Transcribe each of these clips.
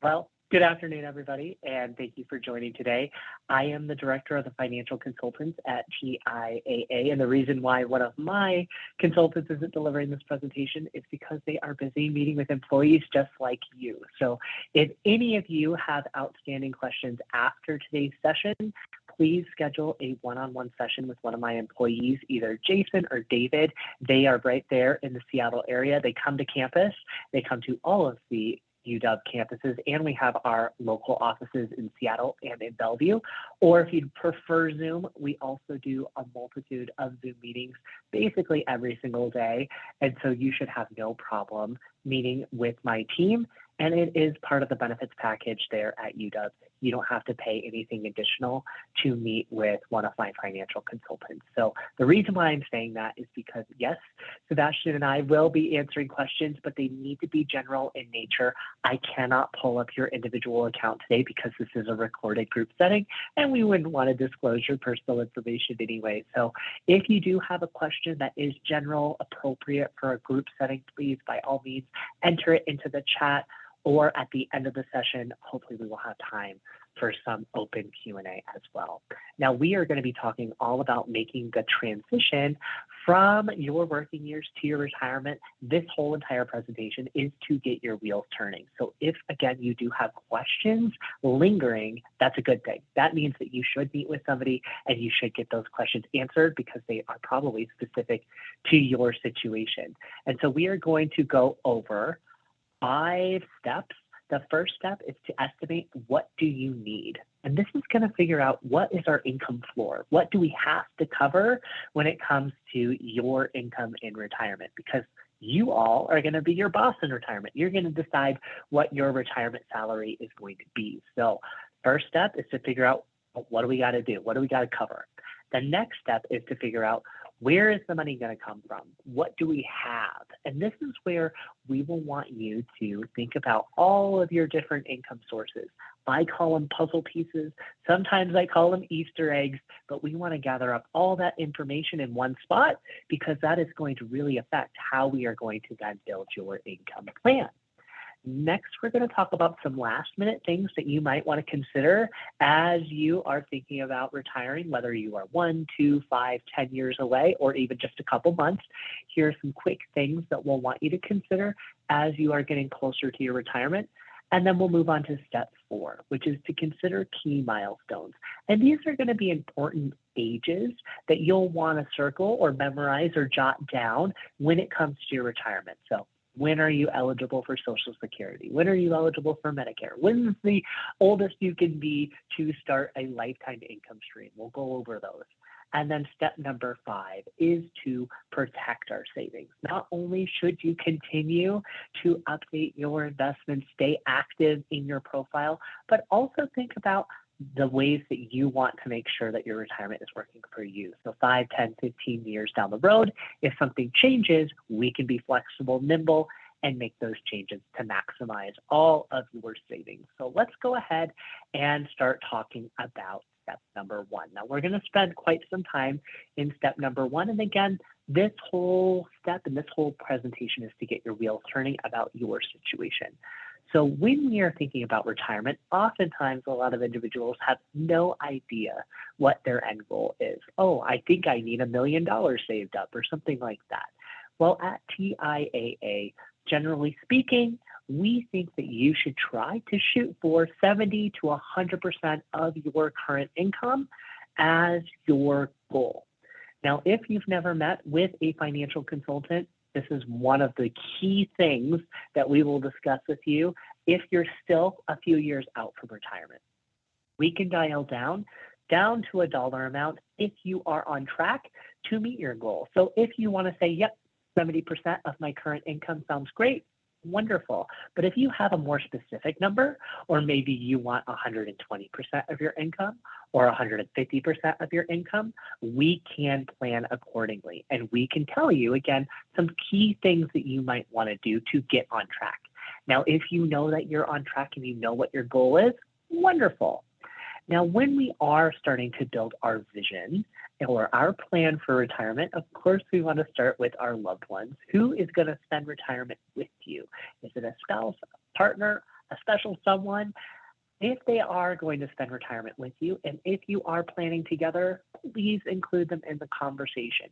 Well, good afternoon, everybody, and thank you for joining today. I am the director of the financial consultants at TIAA, and the reason why one of my consultants isn't delivering this presentation is because they are busy meeting with employees just like you. So if any of you have outstanding questions after today's session, please schedule a one-on-one session with one of my employees, either Jason or David. They are right there in the Seattle area. They come to campus. They come to all of the UW campuses, and we have our local offices in Seattle and in Bellevue. Or if you'd prefer Zoom, we also do a multitude of Zoom meetings basically every single day. And so you should have no problem meeting with my team. And it is part of the benefits package there at UW. You don't have to pay anything additional to meet with one of my financial consultants. So the reason why I'm saying that is because, yes, Sebastian and I will be answering questions, but they need to be general in nature. I cannot pull up your individual account today because this is a recorded group setting, and we wouldn't want to disclose your personal information anyway. So if you do have a question that is general, appropriate for a group setting, please, by all means, enter it into the chat, or at the end of the session, hopefully we will have time for some open Q&A as well. Now, we are going to be talking all about making the transition from your working years to your retirement. This whole entire presentation is to get your wheels turning. So if, again, you do have questions lingering, that's a good thing. That means that you should meet with somebody and you should get those questions answered because they are probably specific to your situation. And so we are going to go over 5 steps. The first step is to estimate what do you need. And this is going to figure out what is our income floor? What do we have to cover when it comes to your income in retirement? Because you all are going to be your boss in retirement. You're going to decide what your retirement salary is going to be. So first step is to figure out what do we got to do? What do we got to cover? The next step is to figure out where is the money going to come from? What do we have? And this is where we will want you to think about all of your different income sources. I call them puzzle pieces. Sometimes I call them Easter eggs, but we want to gather up all that information in one spot because that is going to really affect how we are going to then build your income plan. Next, we're going to talk about some last minute things that you might want to consider as you are thinking about retiring, whether you are 1, 2, 5, 10 years away, or even just a couple months. Here are some quick things that we'll want you to consider as you are getting closer to your retirement. And then we'll move on to step 4, which is to consider key milestones. And these are going to be important ages that you'll want to circle or memorize or jot down when it comes to your retirement. So when are you eligible for Social Security? When are you eligible for Medicare? When's the oldest you can be to start a lifetime income stream? We'll go over those. And then step number 5 is to protect our savings. Not only should you continue to update your investments, stay active in your profile, but also think about the ways that you want to make sure that your retirement is working for you. So 5, 10, 15 years down the road, if something changes, we can be flexible, nimble, and make those changes to maximize all of your savings. So let's go ahead and start talking about step number 1. Now we're going to spend quite some time in step number 1. And again, this whole step and this whole presentation is to get your wheels turning about your situation. So when we are thinking about retirement, oftentimes a lot of individuals have no idea what their end goal is. Oh, I think I need $1 million saved up or something like that. Well, at TIAA, generally speaking, we think that you should try to shoot for 70 to 100% of your current income as your goal. Now, if you've never met with a financial consultant, this is one of the key things that we will discuss with you if you're still a few years out from retirement. We can dial down to a dollar amount if you are on track to meet your goal. So if you want to say, yep, 70% of my current income sounds great, wonderful. But if you have a more specific number, or maybe you want 120% of your income or 150% of your income, we can plan accordingly. And we can tell you, again, some key things that you might want to do to get on track. Now, if you know that you're on track and you know what your goal is, wonderful. Now, when we are starting to build our vision or our plan for retirement, of course, we want to start with our loved ones. Who is going to spend retirement with you? Is it a spouse, a partner, a special someone, if they are going to spend retirement with you, and if you are planning together, please include them in the conversation.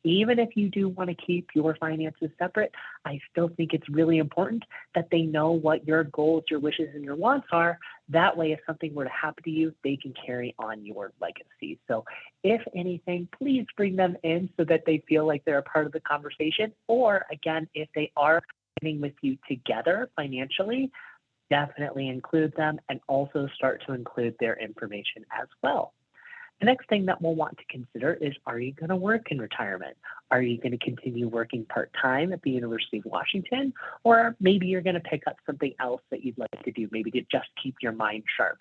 Even if you do want to keep your finances separate, I still think it's really important that they know what your goals, your wishes, and your wants are. That way, if something were to happen to you, they can carry on your legacy. So if anything, please bring them in so that they feel like they're a part of the conversation. Or again, if they are planning with you together financially, definitely include them and also start to include their information as well. The next thing that we'll want to consider is, are you going to work in retirement? Are you going to continue working part-time at the University of Washington? Or maybe you're going to pick up something else that you'd like to do, maybe to just keep your mind sharp.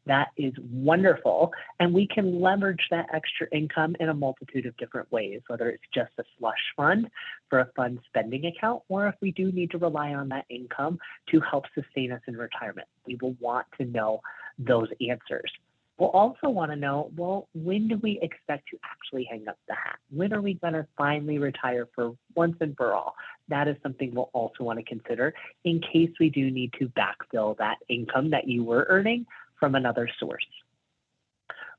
That is wonderful. And we can leverage that extra income in a multitude of different ways, whether it's just a slush fund for a fund spending account, or if we do need to rely on that income to help sustain us in retirement. We will want to know those answers. We'll also want to know, well, when do we expect to actually hang up the hat? When are we going to finally retire for once and for all? That is something we'll also want to consider in case we do need to backfill that income that you were earning from another source.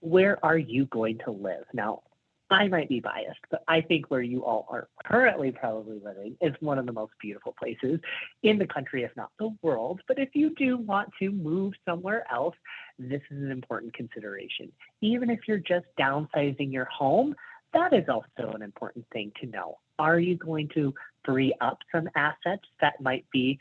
Where are you going to live? Now, I might be biased, but I think where you all are currently probably living is one of the most beautiful places in the country, if not the world. But if you do want to move somewhere else, this is an important consideration. Even if you're just downsizing your home, that is also an important thing to know. Are you going to free up some assets that might be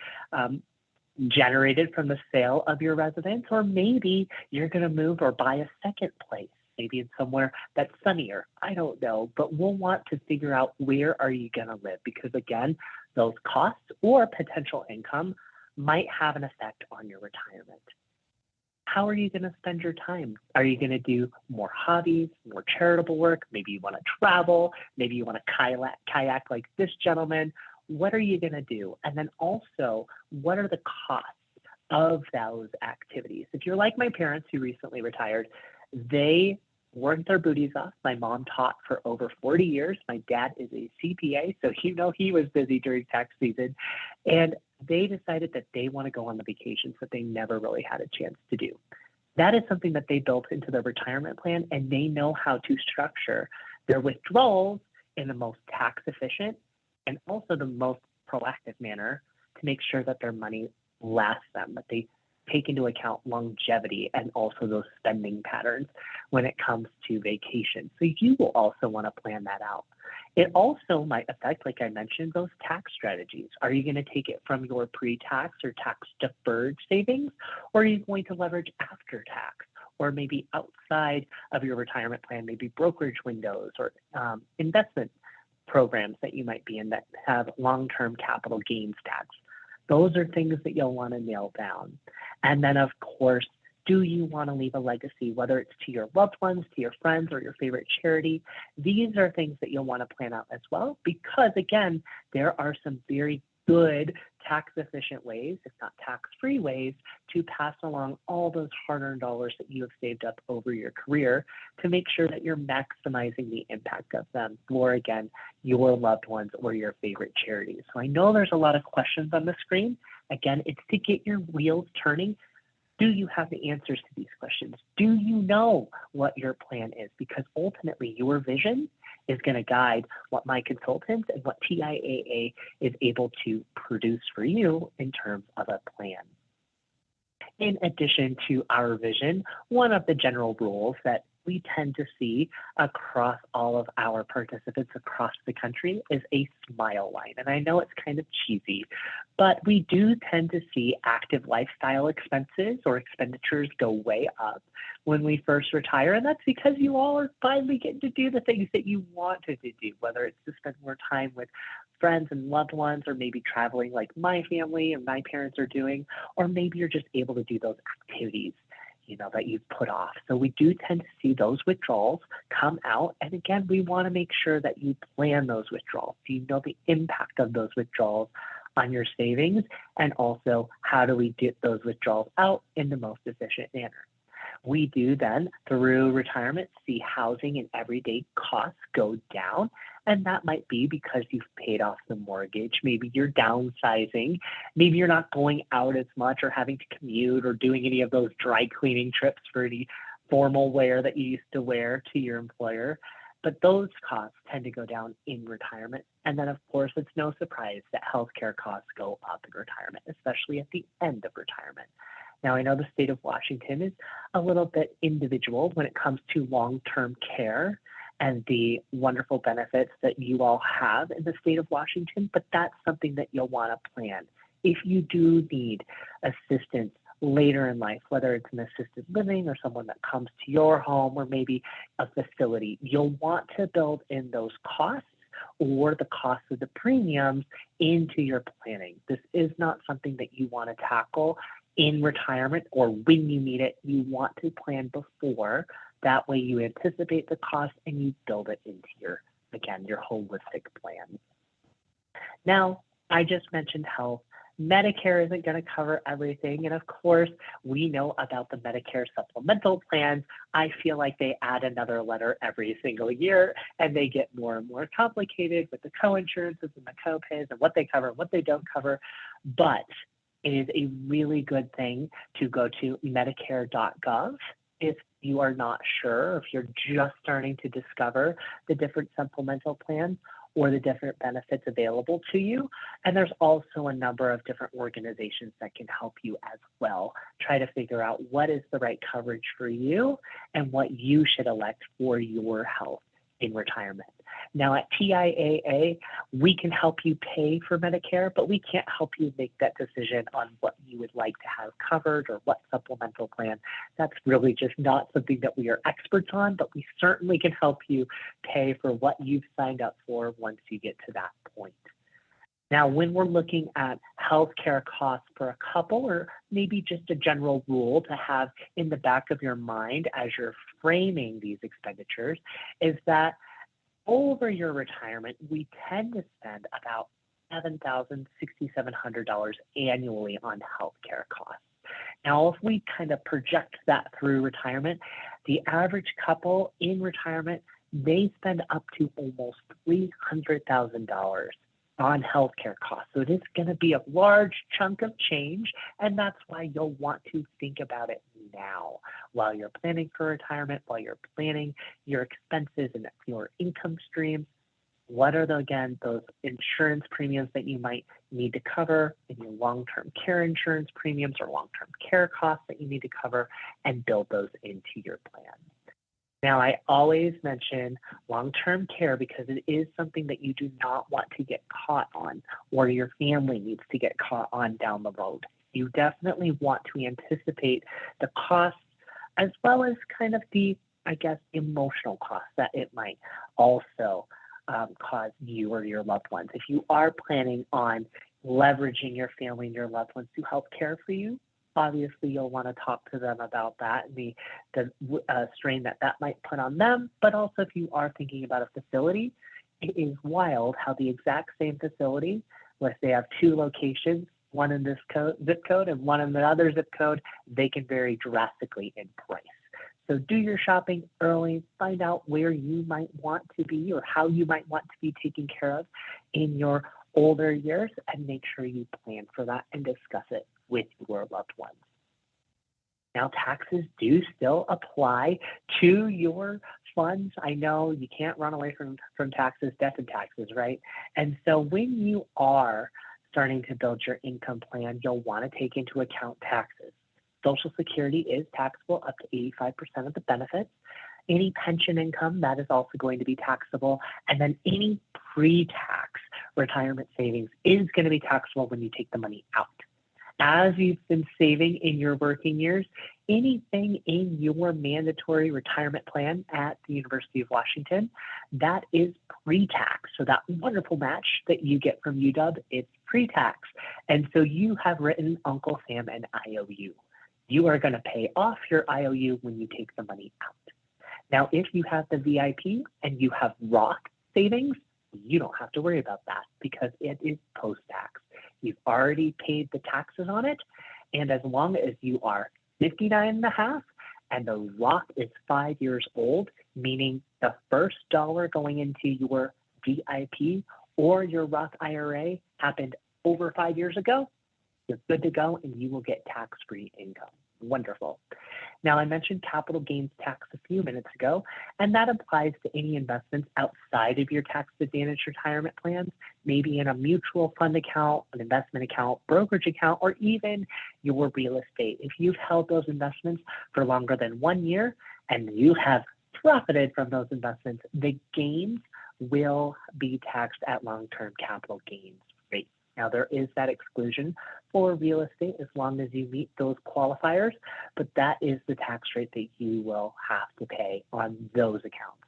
generated from the sale of your residence? Or maybe you're going to move or buy a second place, maybe in somewhere that's sunnier. I don't know, but we'll want to figure out where are you going to live, because again, those costs or potential income might have an effect on your retirement. How are you going to spend your time? Are you going to do more hobbies, more charitable work? Maybe you want to travel. Maybe you want to kayak like this gentleman. What are you going to do? And then also, what are the costs of those activities? If you're like my parents who recently retired, they worked their booties off. My mom taught for over 40 years. My dad is a CPA, so he was busy during tax season. And they decided that they want to go on the vacations that they never really had a chance to do. That is something that they built into their retirement plan, and they know how to structure their withdrawals in the most tax efficient and also the most proactive manner to make sure that their money lasts them, that they take into account longevity and also those spending patterns when it comes to vacation. So you will also want to plan that out. It also might affect, like I mentioned, those tax strategies. Are you going to take it from your pre-tax or tax-deferred savings, or are you going to leverage after tax, or maybe outside of your retirement plan, maybe brokerage windows or investment programs that you might be in that have long-term capital gains tax? Those are things that you'll want to nail down. And then, of course, do you want to leave a legacy, whether it's to your loved ones, to your friends, or your favorite charity? These are things that you'll want to plan out as well, because again, there are some very good tax-efficient ways, if not tax-free ways, to pass along all those hard-earned dollars that you have saved up over your career to make sure that you're maximizing the impact of them for, again, your loved ones or your favorite charities. So I know there's a lot of questions on the screen. Again, it's to get your wheels turning. Do you have the answers to these questions? Do you know what your plan is? Because ultimately, your vision is going to guide what my consultants and what TIAA is able to produce for you in terms of a plan. In addition to our vision, one of the general rules that we tend to see across all of our participants across the country is a smile line. And I know it's kind of cheesy, but we do tend to see active lifestyle expenses or expenditures go way up when we first retire. And that's because you all are finally getting to do the things that you wanted to do, whether it's to spend more time with friends and loved ones, or maybe traveling like my family and my parents are doing, or maybe you're just able to do those activities that you've put off. So we do tend to see those withdrawals come out. And again, we want to make sure that you plan those withdrawals. Do you know the impact of those withdrawals on your savings? And also, how do we get those withdrawals out in the most efficient manner? We do then, through retirement, see housing and everyday costs go down. And that might be because you've paid off the mortgage. Maybe you're downsizing. Maybe you're not going out as much or having to commute or doing any of those dry cleaning trips for any formal wear that you used to wear to your employer. But those costs tend to go down in retirement. And then, of course, it's no surprise that healthcare costs go up in retirement, especially at the end of retirement. Now, I know the state of Washington is a little bit individual when it comes to long-term care and the wonderful benefits that you all have in the state of Washington, but that's something that you'll want to plan. If you do need assistance later in life, whether it's an assisted living or someone that comes to your home or maybe a facility, you'll want to build in those costs or the cost of the premiums into your planning. This is not something that you want to tackle in retirement or when you need it. You want to plan before. That way you anticipate the cost and you build it into your holistic plan. Now, I just mentioned health. Medicare isn't going to cover everything. And of course, we know about the Medicare supplemental plans. I feel like they add another letter every single year and they get more and more complicated with the co-insurances and the co-pays and what they cover and what they don't cover. But it is a really good thing to go to medicare.gov if you are not sure, if you're just starting to discover the different supplemental plans or the different benefits available to you. And there's also a number of different organizations that can help you as well. Try to figure out what is the right coverage for you and what you should elect for your health in retirement. Now at TIAA, we can help you pay for Medicare, but we can't help you make that decision on what you would like to have covered or what supplemental plan. That's really just not something that we are experts on, but we certainly can help you pay for what you've signed up for once you get to that point. Now, when we're looking at healthcare costs for a couple, or maybe just a general rule to have in the back of your mind as you're framing these expenditures, is that over your retirement, we tend to spend about $7,000, $6,700 annually on healthcare costs. Now, if we kind of project that through retirement, the average couple in retirement, they spend up to almost $300,000 on healthcare costs. So it is going to be a large chunk of change, and that's why you'll want to think about it now while you're planning for retirement, while you're planning your expenses and your income streams. What are those insurance premiums that you might need to cover in your long-term care insurance premiums or long-term care costs that you need to cover, and build those into your plan. Now, I always mention long-term care because it is something that you do not want to get caught on or your family needs to get caught on down the road. You definitely want to anticipate the costs as well as kind of the, emotional costs that it might also cause you or your loved ones. If you are planning on leveraging your family and your loved ones to help care for you, obviously you'll want to talk to them about that and the strain that might put on them. But also if you are thinking about a facility, it is wild how the exact same facility, if they have two locations, one in this zip code and one in the other zip code, they can vary drastically in price. So do your shopping early, find out where you might want to be or how you might want to be taken care of in your older years, and make sure you plan for that and discuss it with your loved ones. Now, taxes do still apply to your funds. I know you can't run away from taxes, death and taxes, right? And so when you are starting to build your income plan, you'll want to take into account taxes. Social Security is taxable up to 85% of the benefits. Any pension income, that is also going to be taxable. And then any pre-tax retirement savings is going to be taxable when you take the money out. As you've been saving in your working years, anything in your mandatory retirement plan at the University of Washington, that is pre-tax. So that wonderful match that you get from UW, it's pre-tax. And so you have written Uncle Sam an IOU. You are going to pay off your IOU when you take the money out. Now, if you have the VIP and you have Roth savings, you don't have to worry about that because it is post-tax. You've already paid the taxes on it, and as long as you are 59 and a half and the Roth is 5 years old, meaning the first dollar going into your VIP or your Roth IRA happened over 5 years ago, you're good to go and you will get tax-free income. Wonderful. Now, I mentioned capital gains tax a few minutes ago, and that applies to any investments outside of your tax-advantaged retirement plans, maybe in a mutual fund account, an investment account, brokerage account, or even your real estate. If you've held those investments for longer than 1 year and you have profited from those investments, the gains will be taxed at long-term capital gains rate. Now, there is that exclusion for real estate as long as you meet those qualifiers, but that is the tax rate that you will have to pay on those accounts.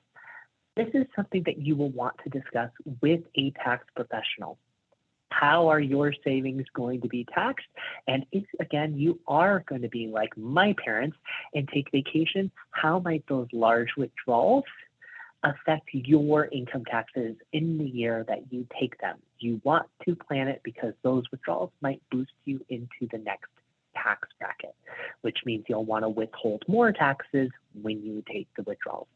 This is something that you will want to discuss with a tax professional. How are your savings going to be taxed? And if, again, you are going to be like my parents and take vacation, how might those large withdrawals affect your income taxes in the year that you take them? You want to plan it because those withdrawals might boost you into the next tax bracket, which means you'll want to withhold more taxes when you take the withdrawals.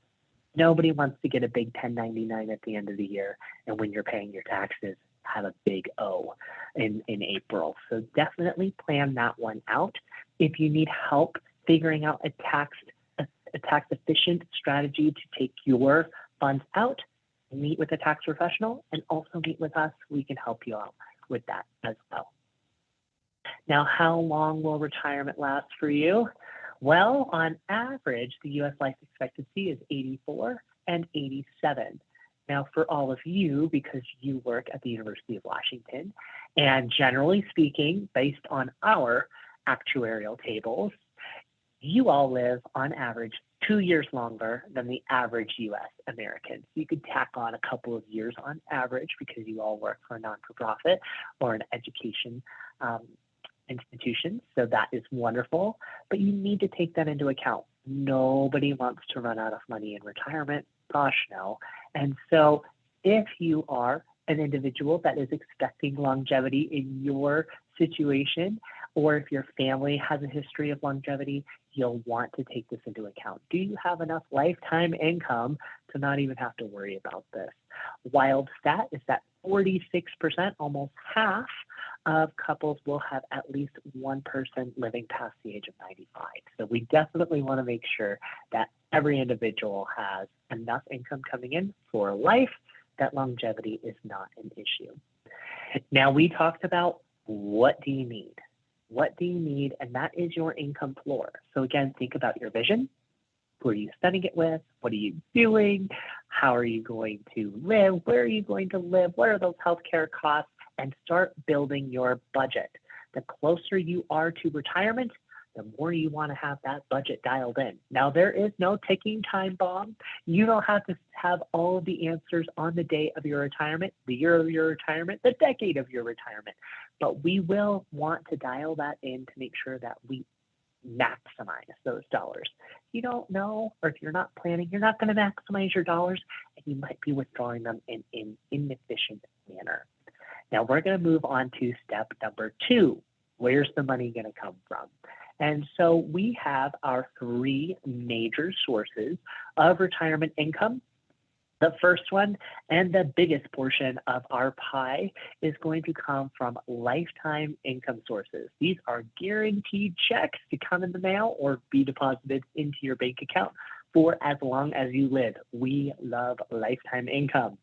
Nobody wants to get a big 1099 at the end of the year, and when you're paying your taxes, have a big O in April. So definitely plan that one out. If you need help figuring out a tax efficient strategy to take your funds out, meet with a tax professional and also meet with us. We can help you out with that as well. Now, how long will retirement last for you? Well, on average, the U.S. life expectancy is 84 and 87. Now, for all of you, because you work at the University of Washington, and generally speaking, based on our actuarial tables, you all live on average 2 years longer than the average U.S. American. So you could tack on a couple of years on average because you all work for a non-for-profit or an education institution. So that is wonderful, but you need to take that into account. Nobody wants to run out of money in retirement. Gosh, no. And so if you are an individual that is expecting longevity in your situation, or if your family has a history of longevity, you'll want to take this into account. Do you have enough lifetime income to not even have to worry about this? Wild stat is that 46%, almost half of couples will have at least one person living past the age of 95. So we definitely want to make sure that every individual has enough income coming in for life, that longevity is not an issue. Now, we talked about what do you need? What do you need? And that is your income floor. So again, think about your vision. Who are you spending it with? What are you doing? How are you going to live? Where are you going to live? What are those healthcare costs? And start building your budget. The closer you are to retirement, the more you want to have that budget dialed in. Now, there is no ticking time bomb. You don't have to have all of the answers on the day of your retirement, the year of your retirement, the decade of your retirement. But we will want to dial that in to make sure that we maximize those dollars. If you don't know, or if you're not planning, you're not going to maximize your dollars, and you might be withdrawing them in an inefficient manner. Now, we're going to move on to step number 2. Where's the money going to come from? And so we have our 3 major sources of retirement income. The first one and the biggest portion of our pie is going to come from lifetime income sources. These are guaranteed checks to come in the mail or be deposited into your bank account for as long as you live. We love lifetime income.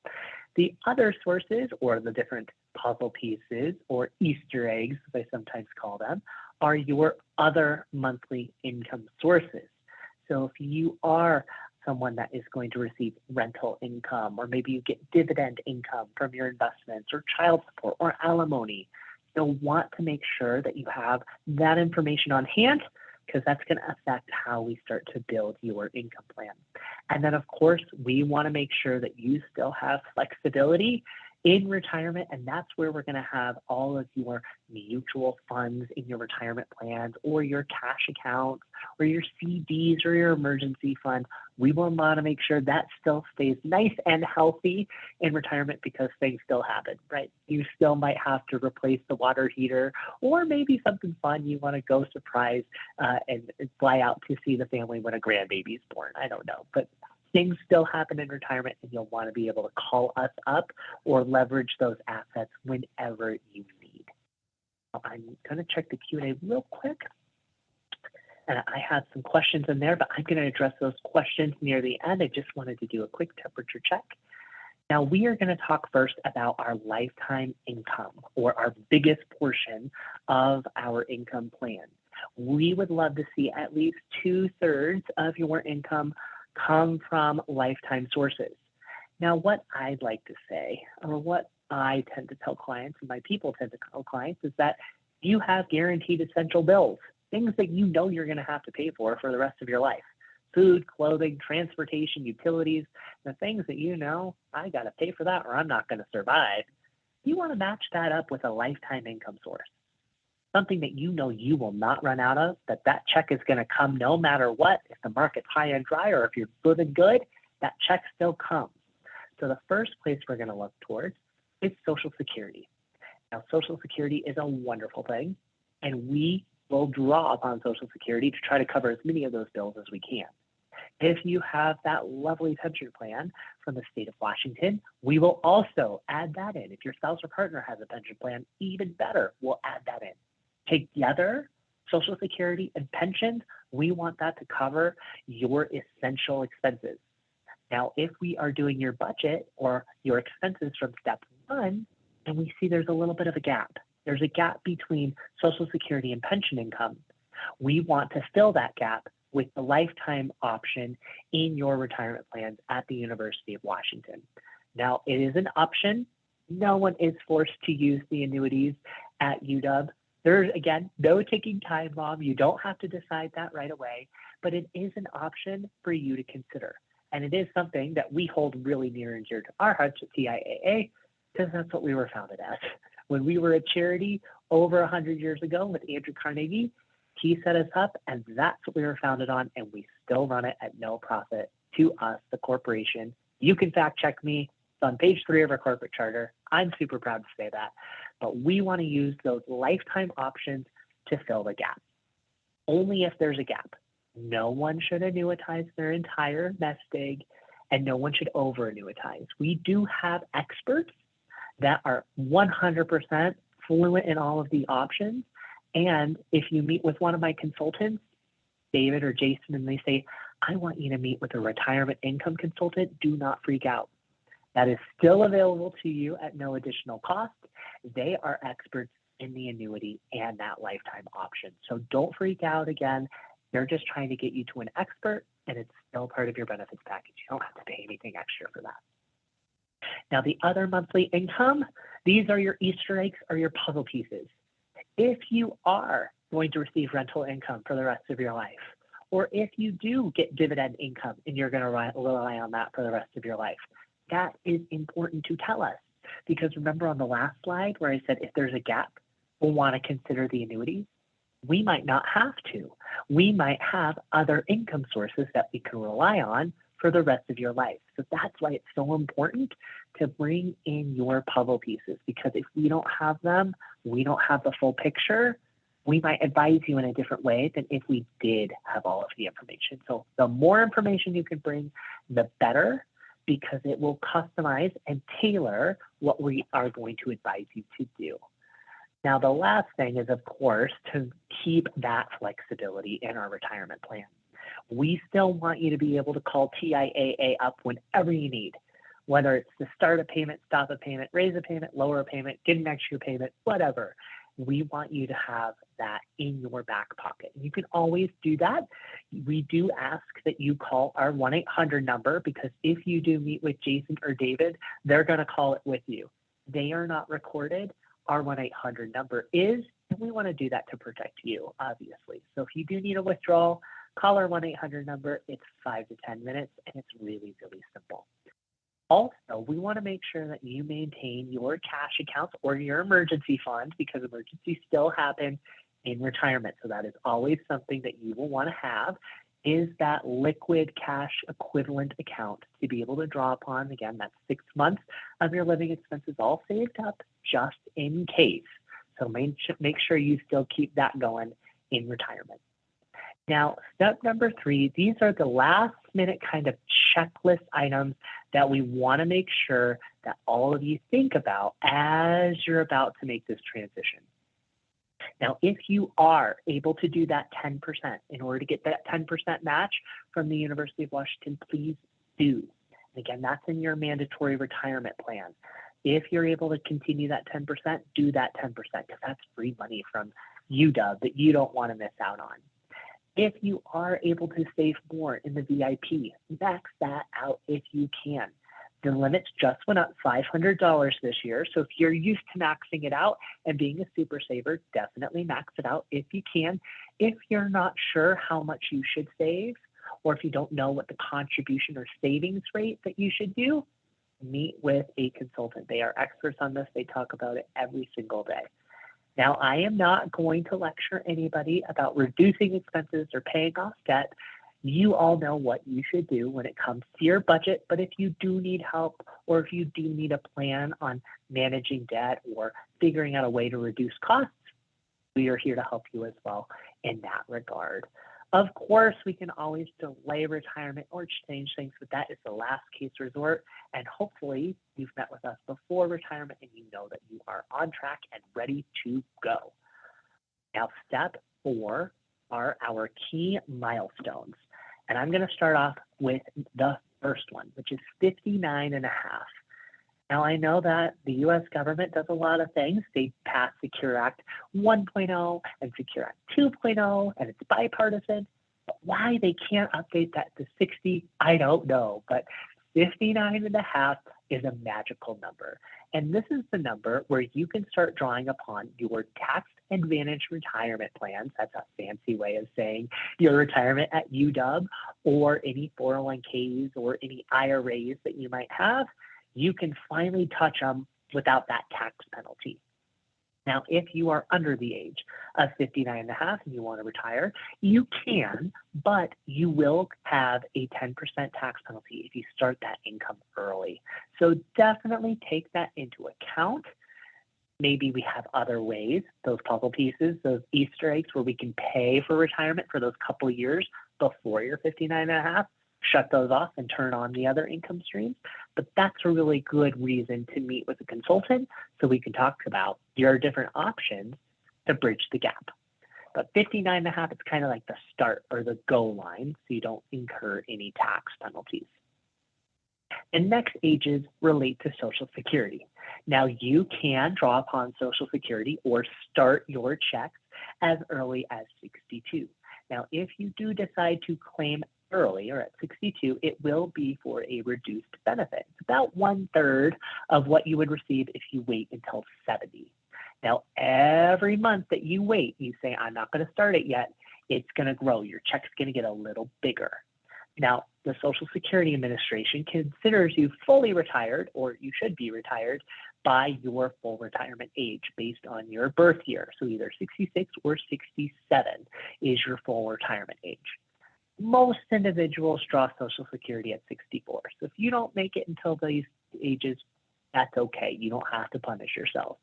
The other sources, or the different puzzle pieces, or Easter eggs, as I sometimes call them, are your other monthly income sources. So if you are someone that is going to receive rental income, or maybe you get dividend income from your investments, or child support, or alimony, you'll want to make sure that you have that information on hand, because that's going to affect how we start to build your income plan. And then, of course, we want to make sure that you still have flexibility in retirement, and that's where we're going to have all of your mutual funds in your retirement plans or your cash accounts or your CDs or your emergency fund. We will want to make sure that still stays nice and healthy in retirement because things still happen, right? You still might have to replace the water heater or maybe something fun you want to go surprise and fly out to see the family when a grandbaby's born. I don't know, but things still happen in retirement and you'll want to be able to call us up or leverage those assets whenever you need. I'm going to check the Q&A real quick. And I have some questions in there, but I'm going to address those questions near the end. I just wanted to do a quick temperature check. Now, we are going to talk first about our lifetime income, or our biggest portion of our income plan. We would love to see at least 2/3 of your income come from lifetime sources. Now, what I'd like to say, or what I tend to tell clients, and my people tend to tell clients, is that you have guaranteed essential bills, things that you know you're going to have to pay for the rest of your life. Food, clothing, transportation, utilities, the things that you know, I got to pay for that or I'm not going to survive. You want to match that up with a lifetime income source, something that you know you will not run out of, that check is going to come no matter what. If the market's high and dry or if you're living good, that check still comes. So the first place we're going to look towards is Social Security. Now, Social Security is a wonderful thing, and we will draw upon Social Security to try to cover as many of those bills as we can. If you have that lovely pension plan from the state of Washington, we will also add that in. If your spouse or partner has a pension plan, even better, we'll add that in. Together, Social Security and pensions, we want that to cover your essential expenses. Now, if we are doing your budget or your expenses from step one, and we see there's a little bit of a gap, there's a gap between Social Security and pension income, we want to fill that gap with the lifetime option in your retirement plans at the University of Washington. Now, it is an option. No one is forced to use the annuities at UW. There's, again, no ticking time bomb. You don't have to decide that right away, but it is an option for you to consider. And it is something that we hold really near and dear to our hearts at TIAA, because that's what we were founded as. When we were a charity over 100 years ago with Andrew Carnegie, he set us up, and that's what we were founded on, and we still run it at no profit to us, the corporation. You can fact check me. It's on page 3 of our corporate charter. I'm super proud to say that. But we want to use those lifetime options to fill the gap. Only if there's a gap. No one should annuitize their entire nest egg, and no one should over-annuitize. We do have experts that are 100% fluent in all of the options. And if you meet with one of my consultants, David or Jason, and they say, I want you to meet with a retirement income consultant, do not freak out. That is still available to you at no additional cost. They are experts in the annuity and that lifetime option. So don't freak out again. They're just trying to get you to an expert, and it's still part of your benefits package. You don't have to pay anything extra for that. Now, the other monthly income, these are your Easter eggs or your puzzle pieces. If you are going to receive rental income for the rest of your life, or if you do get dividend income and you're going to rely on that for the rest of your life, that is important to tell us. Because remember on the last slide where I said if there's a gap, we'll want to consider the annuities. We might not have to. We might have other income sources that we can rely on for the rest of your life. So that's why it's so important to bring in your puzzle pieces, because if we don't have them, we don't have the full picture, we might advise you in a different way than if we did have all of the information. So the more information you can bring, the better, because it will customize and tailor what we are going to advise you to do. Now, the last thing is, of course, to keep that flexibility in our retirement plan. We still want you to be able to call TIAA up whenever you need, whether it's to start a payment, stop a payment, raise a payment, lower a payment, get an extra payment, whatever. We want you to have that in your back pocket. You can always do that. We do ask that you call our 1-800 number, because if you do meet with Jason or David, they're going to call it with you. They are not recorded. Our 1-800 number is, and we want to do that to protect you, obviously. So if you do need a withdrawal, call our 1-800 number. It's 5 to 10 minutes, and it's really, really simple. Also, we want to make sure that you maintain your cash accounts or your emergency fund because emergencies still happen in retirement. So that is always something that you will want to have is that liquid cash equivalent account to be able to draw upon. Again, that's 6 months of your living expenses all saved up just in case. So make sure you still keep that going in retirement. Now, step number 3, these are the last minute kind of checklist items that we want to make sure that all of you think about as you're about to make this transition. Now, if you are able to do that 10% in order to get that 10% match from the University of Washington, please do. And again, that's in your mandatory retirement plan. If you're able to continue that 10%, do that 10% because that's free money from UW that you don't want to miss out on. If you are able to save more in the VIP, max that out if you can. The limits just went up $500 this year. So if you're used to maxing it out and being a super saver, definitely max it out if you can. If you're not sure how much you should save, or if you don't know what the contribution or savings rate that you should do, meet with a consultant. They are experts on this. They talk about it every single day. Now, I am not going to lecture anybody about reducing expenses or paying off debt. You all know what you should do when it comes to your budget, but if you do need help or if you do need a plan on managing debt or figuring out a way to reduce costs, we are here to help you as well in that regard. Of course, we can always delay retirement or change things, but that is the last case resort. And hopefully you've met with us before retirement and you know that you are on track and ready to go. Now, step 4 are our key milestones. And I'm going to start off with the first one, which is 59.5. Now, I know that the U.S. government does a lot of things. They passed Secure Act 1.0 and Secure Act 2.0, and it's bipartisan. But why they can't update that to 60, I don't know. But 59.5 is a magical number. And this is the number where you can start drawing upon your tax advantage retirement plans. That's a fancy way of saying your retirement at UW or any 401ks or any IRAs that you might have. You can finally touch them without that tax penalty. Now, if you are under the age of 59.5 and you want to retire, you can, but you will have a 10% tax penalty if you start that income early. So definitely take that into account. Maybe we have other ways, those puzzle pieces, those Easter eggs where we can pay for retirement for those couple of years before you're 59.5. Shut those off and turn on the other income streams. But that's a really good reason to meet with a consultant so we can talk about your different options to bridge the gap. But 59.5 is kind of like the start or the go line so you don't incur any tax penalties. And next ages relate to Social Security. Now you can draw upon Social Security or start your checks as early as 62. Now, if you do decide to claim early or at 62, it will be for a reduced benefit. It's about 1/3 of what you would receive if you wait until 70. Now, every month that you wait, you say, I'm not going to start it yet, it's going to grow. Your check's going to get a little bigger. Now, the Social Security Administration considers you fully retired, or you should be retired, by your full retirement age based on your birth year. So either 66 or 67 is your full retirement age. Most individuals draw Social Security at 64. So if you don't make it until these ages, that's okay. You don't have to punish yourself.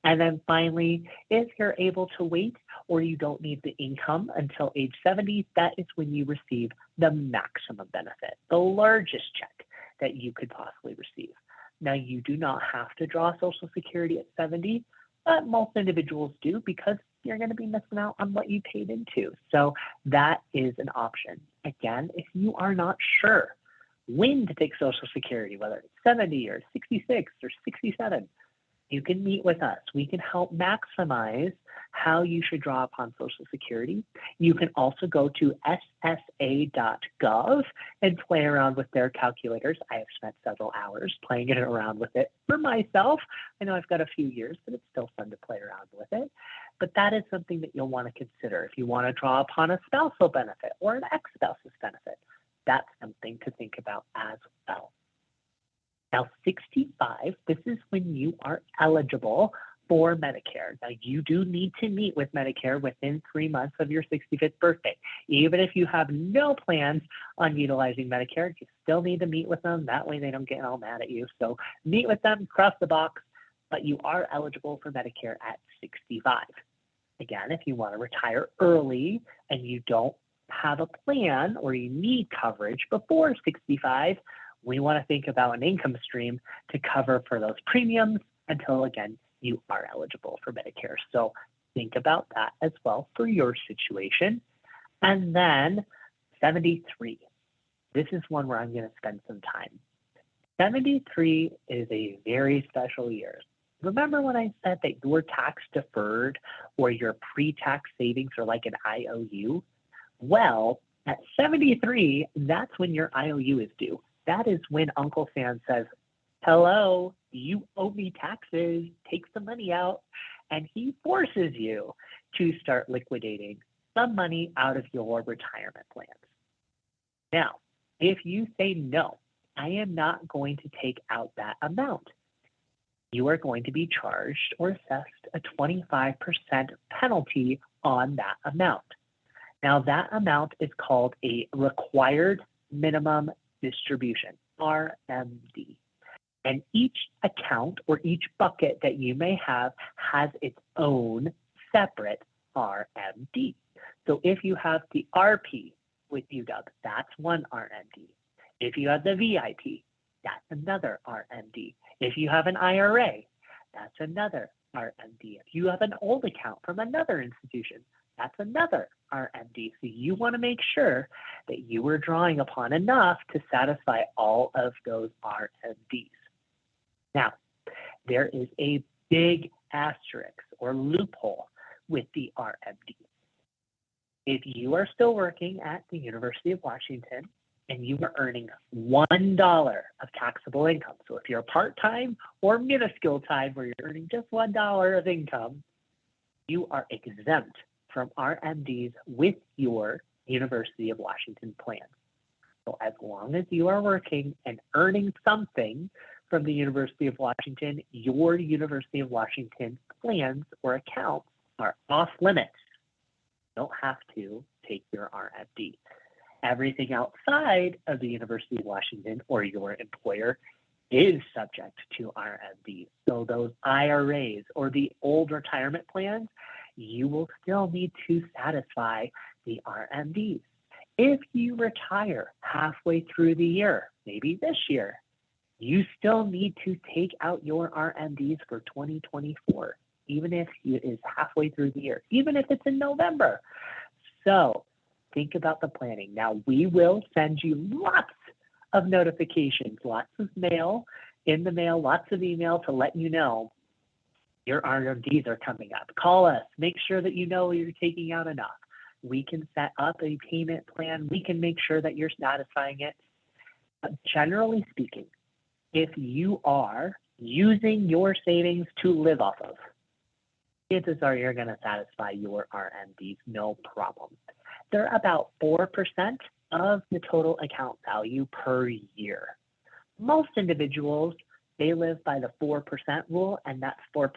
And then finally, if you're able to wait or you don't need the income until age 70, that is when you receive the maximum benefit, the largest check that you could possibly receive. Now, you do not have to draw Social Security at 70, but most individuals do because you're going to be missing out on what you paid into. So that is an option. Again, if you are not sure when to take Social Security, whether it's 70 or 66 or 67, you can meet with us. We can help maximize how you should draw upon Social Security. You can also go to ssa.gov and play around with their calculators. I have spent several hours playing it around with it for myself. I know I've got a few years, but it's still fun to play around with it. But that is something that you'll want to consider. If you want to draw upon a spousal benefit or an ex-spouse's benefit, that's something to think about as well. Now, 65, this is when you are eligible for Medicare. Now, you do need to meet with Medicare within 3 months of your 65th birthday. Even if you have no plans on utilizing Medicare, you still need to meet with them. That way they don't get all mad at you. So meet with them, cross the box, but you are eligible for Medicare at 65. Again, if you want to retire early and you don't have a plan or you need coverage before 65, we want to think about an income stream to cover for those premiums until, again, you are eligible for Medicare. So think about that as well for your situation. And then 73. This is one where I'm going to spend some time. 73 is a very special year. Remember when I said that your tax deferred or your pre-tax savings are like an IOU? Well, at 73, that's when your IOU is due. That is when Uncle Sam says, hello, you owe me taxes, take some money out, and he forces you to start liquidating some money out of your retirement plans. Now, if you say, no, I am not going to take out that amount, you are going to be charged or assessed a 25% penalty on that amount. Now, that amount is called a required minimum distribution, RMD. And each account or each bucket that you may have has its own separate RMD. So if you have the RP with UW, that's one RMD. If you have the VIP, that's another RMD. If you have an IRA, that's another RMD. If you have an old account from another institution, that's another RMD. So you want to make sure that you are drawing upon enough to satisfy all of those RMDs. Now, there is a big asterisk or loophole with the RMD. If you are still working at the University of Washington and you are earning $1 of taxable income, so if you're part-time or minuscule time where you're earning just $1 of income, you are exempt from RMDs with your University of Washington plan. So as long as you are working and earning something from the University of Washington, your University of Washington plans or accounts are off limits. You don't have to take your RMD. Everything outside of the University of Washington or your employer is subject to RMD. So those IRAs or the old retirement plans, you will still need to satisfy the RMDs. If you retire halfway through the year, maybe this year, you still need to take out your RMDs for 2024, even if it is halfway through the year, even if it's in November. So think about the planning. Now, we will send you lots of notifications, lots of mail in the mail, lots of email to let you know your RMDs are coming up. Call us. Make sure that you know you're taking out enough. We can set up a payment plan. We can make sure that you're satisfying it. But generally speaking, if you are using your savings to live off of, chances are you're going to satisfy your RMDs, no problem. They're about 4% of the total account value per year. Most individuals, they live by the 4% rule, and that's 4%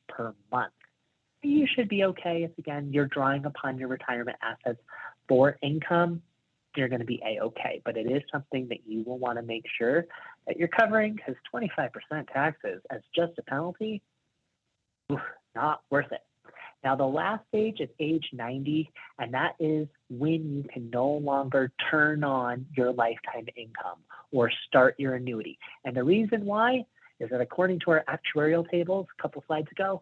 per month. You should be okay if, again, you're drawing upon your retirement assets for income, you're going to be A-okay. But it is something that you will want to make sure that you're covering, because 25% taxes as just a penalty, not worth it. Now, the last age is age 90, and that is when you can no longer turn on your lifetime income or start your annuity. And the reason why is that according to our actuarial tables a couple slides ago,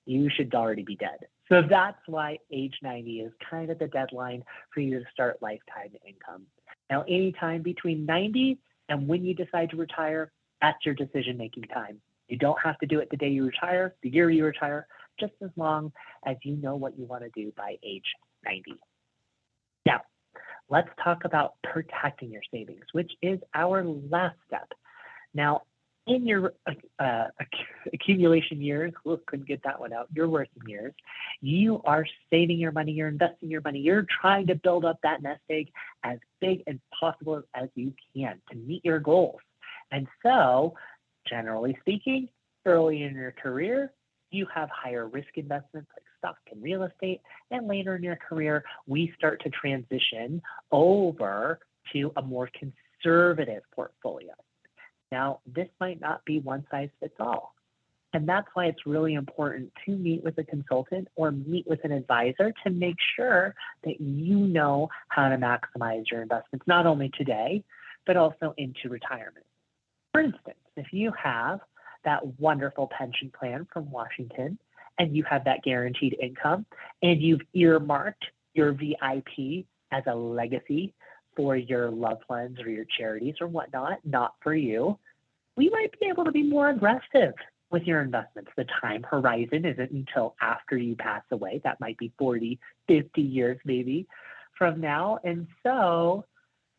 you should already be dead. So that's why age 90 is kind of the deadline for you to start lifetime income. Now, anytime between 90 and when you decide to retire, that's your decision-making time. You don't have to do it the day you retire, the year you retire, just as long as you know what you want to do by age 90. Now, let's talk about protecting your savings, which is our last step. Now, in your accumulation years, couldn't get that one out, your working years, you are saving your money, you're investing your money, you're trying to build up that nest egg as big as possible as you can to meet your goals. And so, generally speaking, early in your career, you have higher risk investments like stock and real estate. And later in your career, we start to transition over to a more conservative portfolio. Now, this might not be one size fits all. And that's why it's really important to meet with a consultant or meet with an advisor to make sure that you know how to maximize your investments, not only today, but also into retirement. For instance, if you have that wonderful pension plan from Washington and you have that guaranteed income and you've earmarked your VIP as a legacy for your loved ones or your charities or whatnot, not for you, we might be able to be more aggressive with your investments. The time horizon isn't until after you pass away. That might be 40, 50 years maybe from now. And so,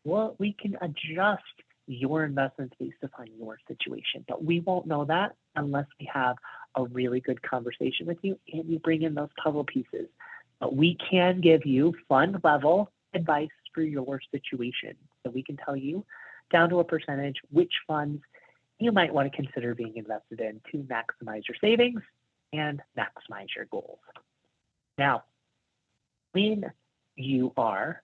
we can adjust your investments based upon your situation, but we won't know that unless we have a really good conversation with you and you bring in those puzzle pieces. But we can give you fund level advice for your situation. So we can tell you down to a percentage which funds you might want to consider being invested in to maximize your savings and maximize your goals. Now, when you are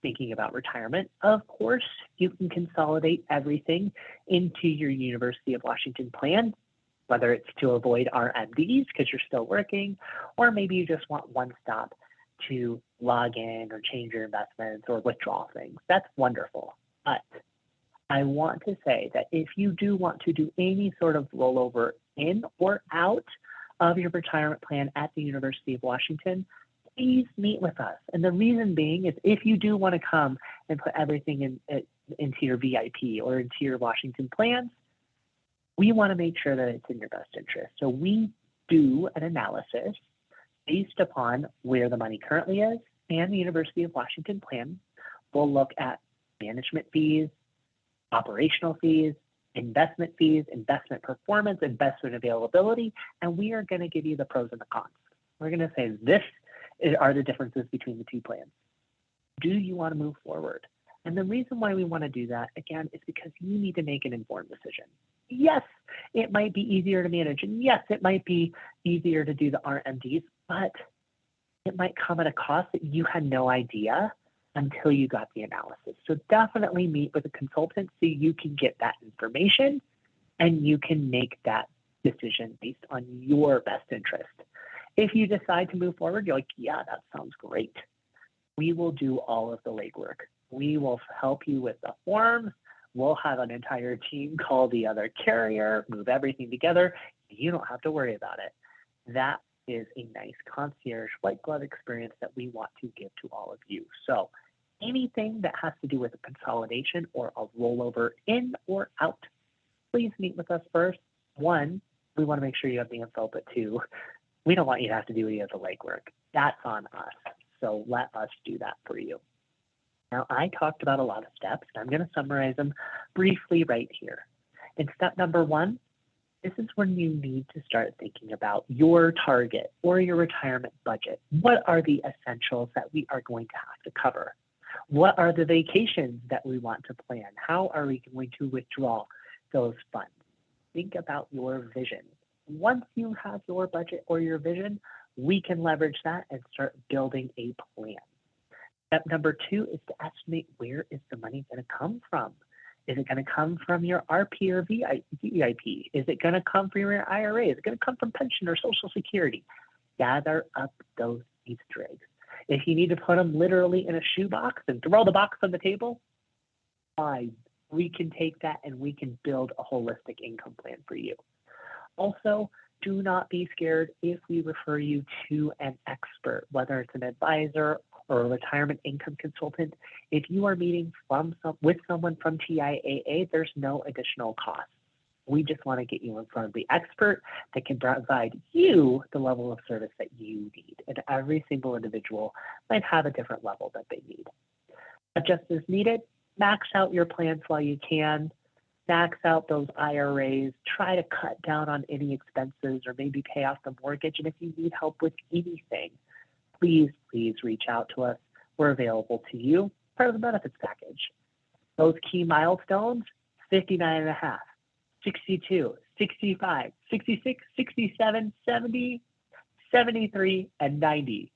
thinking about retirement, of course, you can consolidate everything into your University of Washington plan, whether it's to avoid RMDs because you're still working, or maybe you just want one stop to log in or change your investments or withdraw things. That's wonderful. But I want to say that if you do want to do any sort of rollover in or out of your retirement plan at the University of Washington, please meet with us. And the reason being is if you do want to come and put everything into your VIP or into your Washington plans, we want to make sure that it's in your best interest. So we do an analysis based upon where the money currently is, and the University of Washington plan will look at management fees, operational fees, investment performance, investment availability, and we are going to give you the pros and the cons. We're going to say this are the differences between the two plans. Do you want to move forward? And the reason why we want to do that, again, is because you need to make an informed decision. Yes, it might be easier to manage, and yes, it might be easier to do the RMDs, but it might come at a cost that you had no idea until you got the analysis. So definitely meet with a consultant so you can get that information and you can make that decision based on your best interest. If you decide to move forward, you're like, yeah, that sounds great. We will do all of the legwork. We will help you with the forms. We'll have an entire team call the other carrier, move everything together. You don't have to worry about it. That is a nice concierge white glove experience that we want to give to all of you. So anything that has to do with a consolidation or a rollover in or out, please meet with us first. One, we want to make sure you have the info, but two, we don't want you to have to do any of the legwork. That's on us. So let us do that for you. Now, I talked about a lot of steps, and I'm going to summarize them briefly right here. In step number one, this is when you need to start thinking about your target or your retirement budget. What are the essentials that we are going to have to cover? What are the vacations that we want to plan? How are we going to withdraw those funds? Think about your vision. Once you have your budget or your vision, we can leverage that and start building a plan. Step number two is to estimate where is the money going to come from. Is it going to come from your RP or VIP? Is it going to come from your IRA? Is it going to come from pension or Social Security? Gather up those Easter eggs. If you need to put them literally in a shoebox and throw the box on the table, fine. We can take that and we can build a holistic income plan for you. Also, do not be scared if we refer you to an expert, whether it's an advisor or a retirement income consultant. If you are meeting with someone from TIAA, there's no additional cost. We just want to get you in front of the expert that can provide you the level of service that you need. And every single individual might have a different level that they need. Adjust as needed. Max out your plans while you can. Max out those IRAs. Try to cut down on any expenses or maybe pay off the mortgage. And if you need help with anything, please reach out to us. We're available to you, part of the benefits package. Those key milestones, 59 and a half, 62, 65, 66, 67, 70, 73, and 90.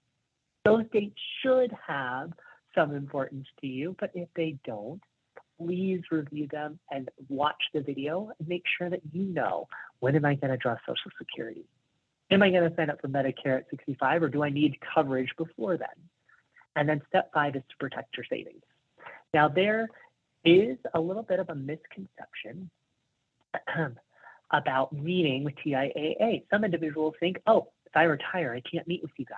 Those dates should have some importance to you, but if they don't, please review them and watch the video and make sure that you know, when am I going to draw Social Security? Am I going to sign up for Medicare at 65, or do I need coverage before then? And then step 5 is to protect your savings. Now, there is a little bit of a misconception about meeting with TIAA. Some individuals think, oh, if I retire, I can't meet with you guys.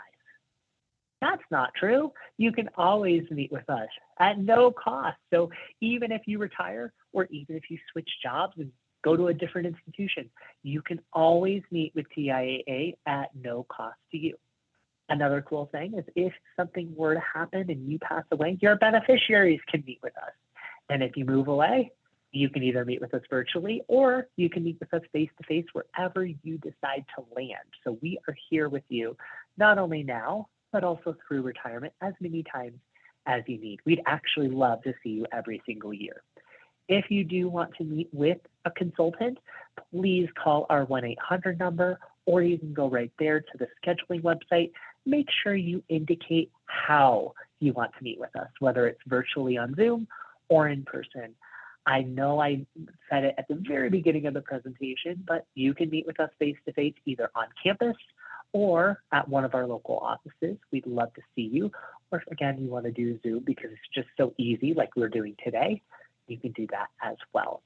That's not true. You can always meet with us at no cost. So even if you retire, or even if you switch jobs and go to a different institution, you can always meet with TIAA at no cost to you. Another cool thing is, if something were to happen and you pass away, your beneficiaries can meet with us. And if you move away, you can either meet with us virtually, or you can meet with us face-to-face wherever you decide to land. So we are here with you, not only now, but also through retirement, as many times as you need. We'd actually love to see you every single year. If you do want to meet with a consultant, please call our 1-800 number, or you can go right there to the scheduling website. Make sure you indicate how you want to meet with us, whether it's virtually on Zoom or in person. I know I said it at the very beginning of the presentation, but you can meet with us face-to-face either on campus or at one of our local offices. We'd love to see you. Or if, again, you want to do Zoom because it's just so easy, like we're doing today, you can do that as well.